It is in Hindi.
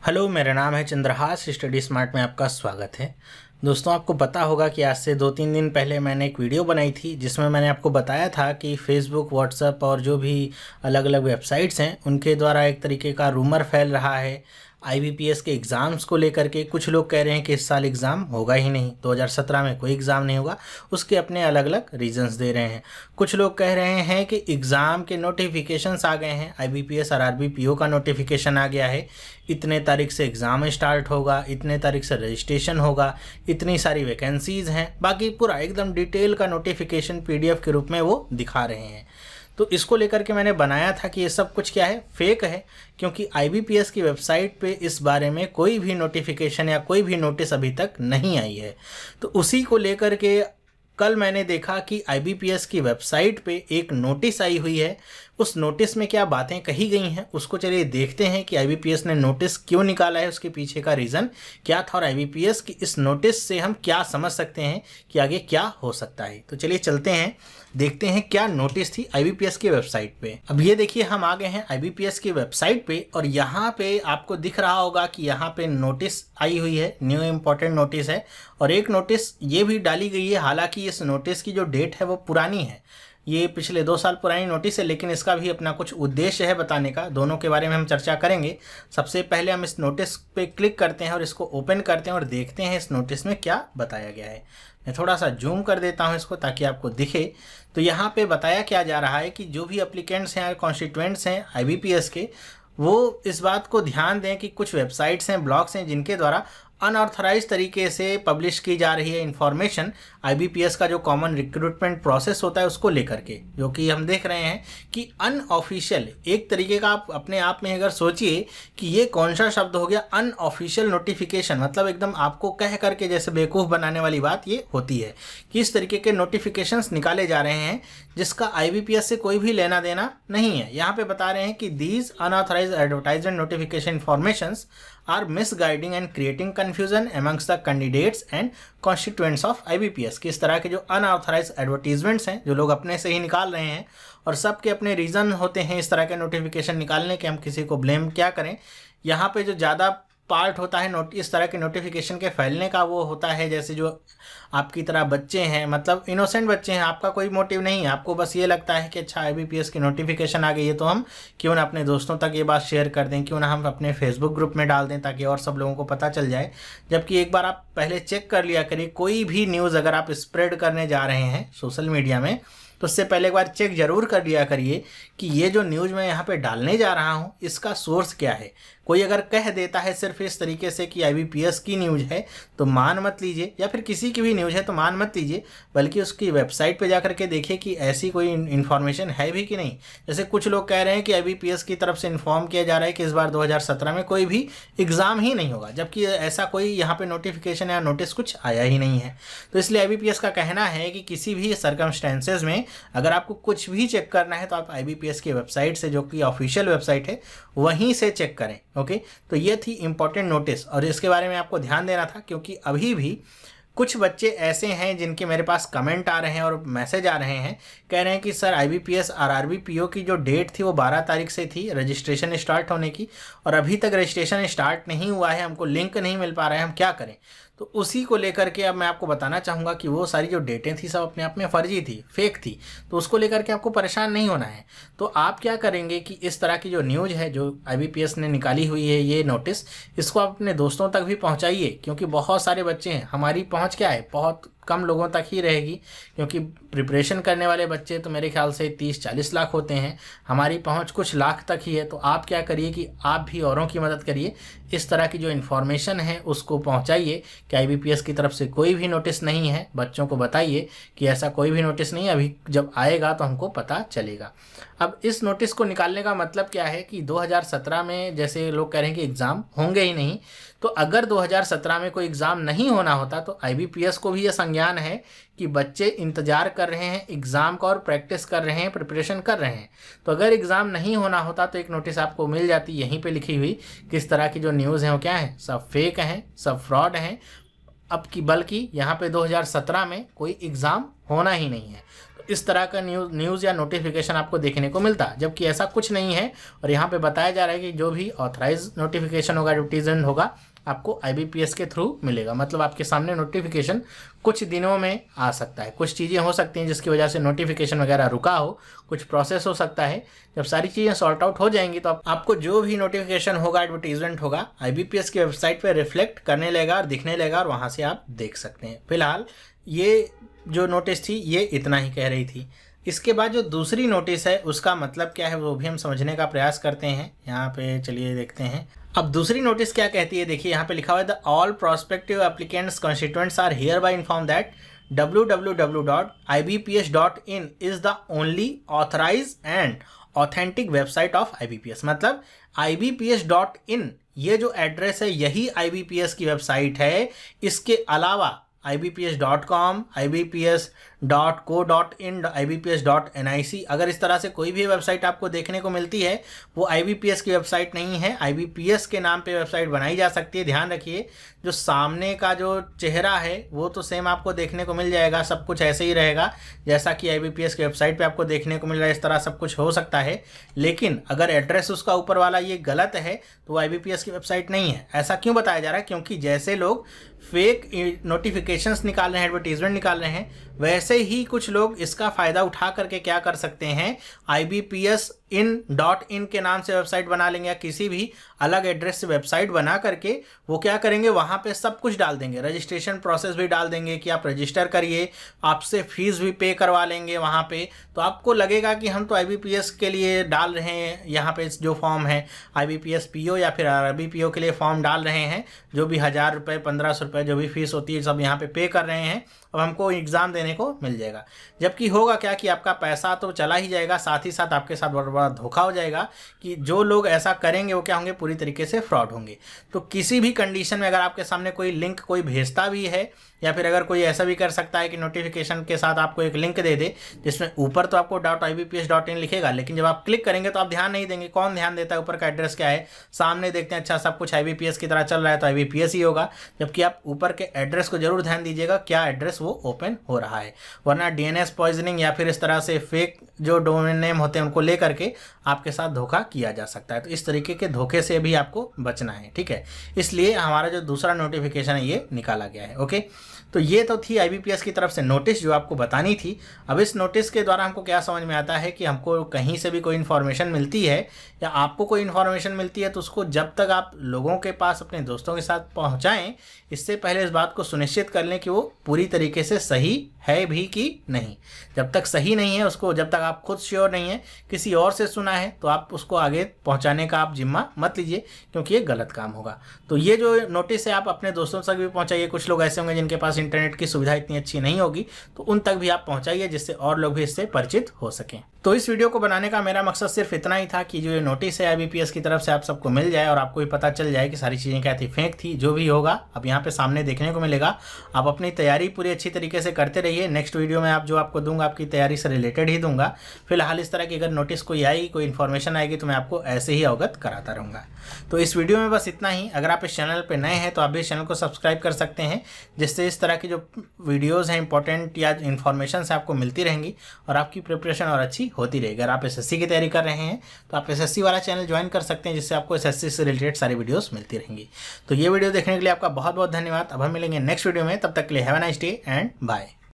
हेलो, मेरा नाम है चंद्रहास। स्टडी स्मार्ट में आपका स्वागत है। दोस्तों, आपको पता होगा कि आज से 2-3 दिन पहले मैंने एक वीडियो बनाई थी जिसमें मैंने आपको बताया था कि फेसबुक, व्हाट्सएप और जो भी अलग अलग वेबसाइट्स हैं उनके द्वारा एक तरीके का रूमर फैल रहा है आईबीपीएस के एग्ज़ाम्स को लेकर के। कुछ लोग कह रहे हैं कि इस साल एग्ज़ाम होगा ही नहीं, 2017 में कोई एग्ज़ाम नहीं होगा। उसके अपने अलग अलग रीजंस दे रहे हैं। कुछ लोग कह रहे हैं कि एग्ज़ाम के नोटिफिकेशंस आ गए हैं, आईबीपीएस और आरबीपीओ का नोटिफिकेशन आ गया है, इतने तारीख से एग्ज़ाम स्टार्ट होगा, इतने तारीख से रजिस्ट्रेशन होगा, इतनी सारी वैकेंसीज़ हैं, बाकी पूरा एकदम डिटेल का नोटिफिकेशन पीडीएफ के रूप में वो दिखा रहे हैं। तो इसको लेकर के मैंने बनाया था कि ये सब कुछ क्या है, फेक है, क्योंकि आईबीपीएस की वेबसाइट पे इस बारे में कोई भी नोटिफिकेशन या कोई भी नोटिस अभी तक नहीं आई है। तो उसी को लेकर के कल मैंने देखा कि आईबीपीएस की वेबसाइट पे एक नोटिस आई हुई है। उस नोटिस में क्या बातें कही गई हैं उसको चलिए देखते हैं कि आईबीपीएस ने नोटिस क्यों निकाला है, उसके पीछे का रीज़न क्या था और आईबीपीएस की इस नोटिस से हम क्या समझ सकते हैं कि आगे क्या हो सकता है। तो चलिए चलते हैं, देखते हैं क्या नोटिस थी आईबीपीएस की वेबसाइट पे। अब ये देखिए, हम आ गए हैं आईबीपीएस की वेबसाइट पे और यहाँ पे आपको दिख रहा होगा कि यहाँ पे नोटिस आई हुई है, न्यू इम्पोर्टेंट नोटिस है। और एक नोटिस ये भी डाली गई है, हालांकि इस नोटिस की जो डेट है वो पुरानी है, ये पिछले 2 साल पुरानी नोटिस है, लेकिन इसका भी अपना कुछ उद्देश्य है बताने का। दोनों के बारे में हम चर्चा करेंगे। सबसे पहले हम इस नोटिस पे क्लिक करते हैं और इसको ओपन करते हैं और देखते हैं इस नोटिस में क्या बताया गया है। मैं थोड़ा सा जूम कर देता हूं इसको ताकि आपको दिखे। तो यहाँ पे बताया क्या जा रहा है कि जो भी एप्लीकेंट्स हैं, कॉन्स्टिट्यूएंट्स हैं आईबीपीएस के, वो इस बात को ध्यान दें कि कुछ वेबसाइट्स हैं, ब्लॉग्स हैं जिनके द्वारा अनऑथराइज तरीके से पब्लिश की जा रही है इन्फॉर्मेशन आईबीपीएस का जो कॉमन रिक्रूटमेंट प्रोसेस होता है उसको लेकर के, जो कि हम देख रहे हैं कि अनऑफिशियल एक तरीके का। आप अपने आप में अगर सोचिए कि ये कौन सा शब्द हो गया, अनऑफिशियल नोटिफिकेशन, मतलब एकदम आपको कह करके जैसे बेवकूफ़ बनाने वाली बात ये होती है कि इस तरीके के नोटिफिकेशंस निकाले जा रहे हैं जिसका आईबीपीएस से कोई भी लेना देना नहीं है। यहाँ पे बता रहे हैं कि these unauthorised advertisement notification informations are misguiding and creating confusion amongst the candidates and constituents of IBPS. कि इस तरह के जो अनऑथराइज्ड एडवर्टीजमेंट्स हैं जो लोग अपने से ही निकाल रहे हैं, और सबके अपने रीज़न होते हैं इस तरह के नोटिफिकेशन निकालने के, हम किसी को ब्लेम क्या करें। यहाँ पे जो ज़्यादा पार्ट होता है इस तरह के नोटिफिकेशन के फैलने का, वो होता है जैसे जो आपकी तरह बच्चे हैं, मतलब इनोसेंट बच्चे हैं, आपका कोई मोटिव नहीं है, आपको बस ये लगता है कि अच्छा आईबीपीएस की नोटिफिकेशन आ गई है तो हम क्यों ना अपने दोस्तों तक ये बात शेयर कर दें, क्यों ना हम अपने फेसबुक ग्रुप में डाल दें ताकि और सब लोगों को पता चल जाए। जबकि एक बार आप पहले चेक कर लिया करिए, कोई भी न्यूज़ अगर आप स्प्रेड करने जा रहे हैं सोशल मीडिया में तो उससे पहले एक बार चेक जरूर कर लिया करिए कि ये जो न्यूज़ मैं यहाँ पे डालने जा रहा हूँ इसका सोर्स क्या है। कोई अगर कह देता है सिर्फ इस तरीके से कि आईबीपीएस की न्यूज़ है तो मान मत लीजिए, या फिर किसी की भी न्यूज़ है तो मान मत लीजिए, बल्कि उसकी वेबसाइट पे जाकर के देखिए कि ऐसी कोई इन्फॉर्मेशन है भी कि नहीं। जैसे कुछ लोग कह रहे हैं कि आईबीपीएस की तरफ से इन्फॉर्म किया जा रहा है कि इस बार 2017 में कोई भी एग्ज़ाम ही नहीं होगा, जबकि ऐसा कोई यहाँ पे नोटिफिकेशन या नोटिस कुछ आया ही नहीं है। तो इसलिए आईबीपीएस का कहना है कि किसी भी सर्कमस्टेंसेज में अगर आपको कुछ भी चेक करना है तो आप आईबीपीएस की वेबसाइट से, जो कि ऑफिशियल वेबसाइट है, वहीं से चेक करें। ओके, तो ये थी इम्पोर्टेंट नोटिस और इसके बारे में आपको ध्यान देना था, क्योंकि अभी भी कुछ बच्चे ऐसे हैं जिनके मेरे पास कमेंट आ रहे हैं और मैसेज आ रहे हैं, कह रहे हैं कि सर आईबीपीएस और आरबीपीओ की जो डेट थी वो 12 तारीख से थी रजिस्ट्रेशन स्टार्ट होने की, और अभी तक रजिस्ट्रेशन स्टार्ट नहीं हुआ है, हमको लिंक नहीं मिल पा रहा है, हम क्या करें। तो उसी को लेकर के अब मैं आपको बताना चाहूँगा कि वो सारी जो डेटें थी सब अपने आप में फर्जी थी, फेक थी। तो उसको लेकर के आपको परेशान नहीं होना है। तो आप क्या करेंगे कि इस तरह की जो न्यूज़ है जो आईबीपीएस ने निकाली हुई है, ये नोटिस, इसको आप अपने दोस्तों तक भी पहुंचाइए, क्योंकि बहुत सारे बच्चे हैं। हमारी पहुंच क्या है, बहुत कम लोगों तक ही रहेगी, क्योंकि प्रिपरेशन करने वाले बच्चे तो मेरे ख्याल से 30-40 लाख होते हैं, हमारी पहुंच कुछ लाख तक ही है। तो आप क्या करिए कि आप भी औरों की मदद करिए, इस तरह की जो इन्फॉर्मेशन है उसको पहुंचाइए कि आईबीपीएस की तरफ से कोई भी नोटिस नहीं है। बच्चों को बताइए कि ऐसा कोई भी नोटिस नहीं है, अभी जब आएगा तो हमको पता चलेगा। अब इस नोटिस को निकालने का मतलब क्या है कि 2017 में जैसे लोग कह रहे हैं कि एग्ज़ाम होंगे ही नहीं, तो अगर 2017 में कोई एग्ज़ाम नहीं होना होता तो आईबीपीएस को भी ये संज्ञान है कि बच्चे इंतज़ार कर रहे हैं एग्ज़ाम का और प्रैक्टिस कर रहे हैं, प्रिपरेशन कर रहे हैं। तो अगर एग्ज़ाम नहीं होना होता तो एक नोटिस आपको मिल जाती यहीं पे लिखी हुई, किस तरह की जो न्यूज़ हैं वो क्या है, सब फेक हैं, सब फ्रॉड हैं। अब की बल्कि यहाँ पे 2017 में कोई एग्ज़ाम होना ही नहीं है। इस तरह का न्यूज़ या नोटिफिकेशन आपको देखने को मिलता, जबकि ऐसा कुछ नहीं है। और यहाँ पे बताया जा रहा है कि जो भी ऑथराइज नोटिफिकेशन होगा, एडवर्टीजमेंट होगा, आपको IBPS के थ्रू मिलेगा। मतलब आपके सामने नोटिफिकेशन कुछ दिनों में आ सकता है। कुछ चीज़ें हो सकती हैं जिसकी वजह से नोटिफिकेशन वगैरह रुका हो, कुछ प्रोसेस हो सकता है। जब सारी चीज़ें सॉर्ट आउट हो जाएंगी तो आपको जो भी नोटिफिकेशन होगा, एडवर्टीजमेंट होगा, IBPS की वेबसाइट पे रिफ्लेक्ट करने लगेगा और दिखने लगेगा और वहाँ से आप देख सकते हैं। फिलहाल ये जो नोटिस थी ये इतना ही कह रही थी। इसके बाद जो दूसरी नोटिस है उसका मतलब क्या है वो भी हम समझने का प्रयास करते हैं। यहाँ पे चलिए देखते हैं। अब दूसरी नोटिस क्या कहती है, देखिए यहाँ पे लिखा हुआ है the all prospective applicants constituents are here by inform that www.ibps.in is the only authorise and authentic website of IBPS। मतलब ibps.in ये जो एड्रेस है यही IBPS की वेबसाइट है। इसके अलावा ibps.com, ibps.co.in, ibps.nic अगर इस तरह से कोई भी वेबसाइट आपको देखने को मिलती है वो IBPS की वेबसाइट नहीं है। IBPS के नाम पे वेबसाइट बनाई जा सकती है। ध्यान रखिए, जो सामने का जो चेहरा है वो तो सेम आपको देखने को मिल जाएगा, सब कुछ ऐसे ही रहेगा जैसा कि IBPS की वेबसाइट पे आपको देखने को मिल रहा है। इस तरह सब कुछ हो सकता है, लेकिन अगर एड्रेस उसका ऊपर वाला ये गलत है तो वो IBPS की वेबसाइट नहीं है। ऐसा क्यों बताया जा रहा है? क्योंकि जैसे लोग फेक नोटिफिकेशंस निकाल रहे हैं, एडवर्टीजमेंट निकाल रहे हैं, वैसे ही कुछ लोग इसका फ़ायदा उठा करके क्या कर सकते हैं, ibps.in के नाम से वेबसाइट बना लेंगे या किसी भी अलग एड्रेस से वेबसाइट बना करके वो क्या करेंगे, वहाँ पे सब कुछ डाल देंगे, रजिस्ट्रेशन प्रोसेस भी डाल देंगे कि आप रजिस्टर करिए, आपसे फीस भी पे करवा लेंगे वहाँ पे। तो आपको लगेगा कि हम तो IBPS के लिए डाल रहे हैं, यहाँ पे जो फॉर्म है IBPS PO या फिर RBPO के लिए फॉर्म डाल रहे हैं, जो भी 1000 रुपये 1500 रुपये जो भी फीस होती है सब यहाँ पे पे कर रहे हैं, अब हमको एग्ज़ाम देने को मिल जाएगा। जबकि होगा क्या कि आपका पैसा तो चला ही जाएगा, साथ ही साथ आपके साथ बहुत बड़ा धोखा हो जाएगा कि जो लोग ऐसा करेंगे वो क्या होंगे, पूरी तरीके से फ्रॉड होंगे। तो किसी भी कंडीशन में अगर आपके सामने कोई लिंक कोई भेजता भी है या फिर अगर कोई ऐसा भी कर सकता है कि नोटिफिकेशन के साथ आपको एक लिंक दे दे जिसमें ऊपर तो आपको .ibps.in लिखेगा, लेकिन जब आप क्लिक करेंगे तो आप ध्यान नहीं देंगे। कौन ध्यान देता है ऊपर का एड्रेस क्या है? सामने देखते हैं अच्छा सब कुछ IBPS की तरह चल रहा है तो IBPS ही होगा, जबकि आप ऊपर के एड्रेस को जरूर ध्यान दीजिएगा क्या एड्रेस वो ओपन हो रहा है, वरना DNS पॉइजनिंग या फिर इस तरह से फेक जो डोमेन नेम होते हैं उनको ले करके आपके साथ धोखा किया जा सकता है। तो इस तरीके के धोखे से भी आपको बचना है, ठीक है। इसलिए हमारा जो दूसरा नोटिफिकेशन है ये निकाला गया है। ओके, तो ये तो थी IBPS की तरफ से नोटिस जो आपको बतानी थी। अब इस नोटिस के द्वारा हमको क्या समझ में आता है कि हमको कहीं से भी कोई इन्फॉर्मेशन मिलती है या आपको कोई इन्फॉर्मेशन मिलती है तो उसको जब तक आप लोगों के पास अपने दोस्तों के साथ पहुंचाएं, इससे पहले इस बात को सुनिश्चित कर लें कि वो पूरी तरीके से सही है भी कि नहीं। जब तक सही नहीं है उसको, जब तक आप खुद श्योर नहीं है, किसी और से सुना है तो आप उसको आगे पहुंचाने का आप जिम्मा मत लीजिए, क्योंकि ये गलत काम होगा। तो ये जो नोटिस है आप अपने दोस्तों तक भी पहुंचाइए। कुछ लोग ऐसे होंगे जिनके पास इंटरनेट की सुविधा इतनी अच्छी नहीं होगी, तो उन तक भी आप पहुंचाइए जिससे और लोग भी इससे परिचित हो सकें। तो इस वीडियो को बनाने का मेरा मकसद सिर्फ इतना ही था कि जो ये नोटिस है IBPS की तरफ से आप सबको मिल जाए और आपको भी पता चल जाए कि सारी चीज़ें क्या थी, फेक थी। जो भी होगा अब यहाँ पे सामने देखने को मिलेगा। आप अपनी तैयारी पूरी अच्छी तरीके से करते रहिए। नेक्स्ट वीडियो में आप जो आपको दूंगा आपकी तैयारी से रिलेटेड ही दूंगा। फिलहाल इस तरह की अगर नोटिस कोई आई, कोई इन्फॉर्मेशन आएगी तो मैं आपको ऐसे ही अवगत कराता रहूँगा। तो इस वीडियो में बस इतना ही। अगर आप इस चैनल पर नए हैं तो आप भी इस चैनल को सब्सक्राइब कर सकते हैं, जिससे इस तरह की जो वीडियोज़ हैं इंपॉर्टेंट या इन्फॉर्मेशन से आपको मिलती रहेंगी और आपकी प्रिपरेशन और अच्छी होती रहेगी। अगर आप SSC की तैयारी कर रहे हैं तो आप SSC वाला चैनल ज्वाइन कर सकते हैं, जिससे आपको SSC से रिलेटेड सारी वीडियोस मिलती रहेंगी। तो ये वीडियो देखने के लिए आपका बहुत बहुत धन्यवाद। अब हम मिलेंगे नेक्स्ट वीडियो में, तब तक के लिए have a nice day and bye.